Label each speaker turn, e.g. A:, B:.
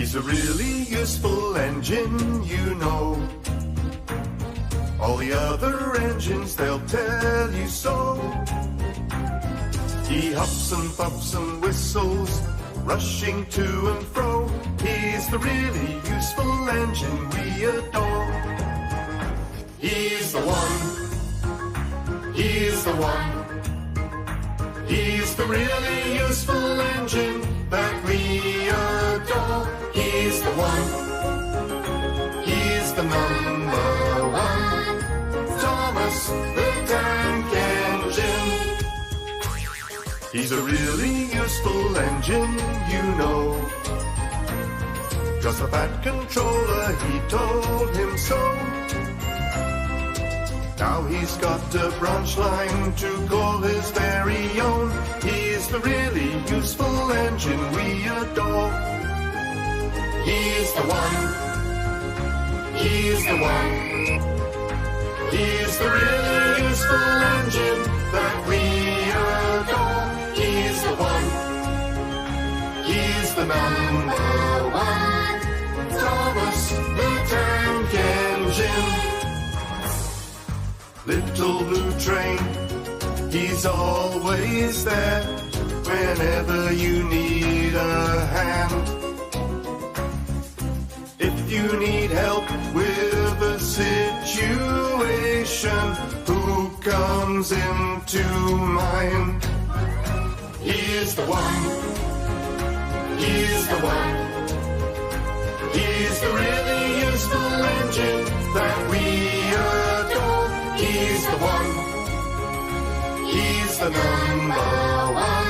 A: He's a really useful engine, you know. All the other engines, they'll tell you so. He huffs and puffs and whistles, rushing to and fro. He's the really useful engine we adore. He's the one. He's the one. He's the really useful engine that we adore. He's the one. He's the number one. Thomas the Tank Engine. He's a really useful engine, you know. Just a fat controller, he told him so. Now he's got a branch line to call his very own. He's the really useful engine we adore. He's the one. He's the one. He's the really useful engine that we adore. He's the one. He's the number one. Thomas the Tank Engine. Little blue train, he's always there whenever you need a hand. If you need help with a situation, who comes into mind? He's the one. He's the one. He's the really useful engine that we adore. He's the one. He's the number one.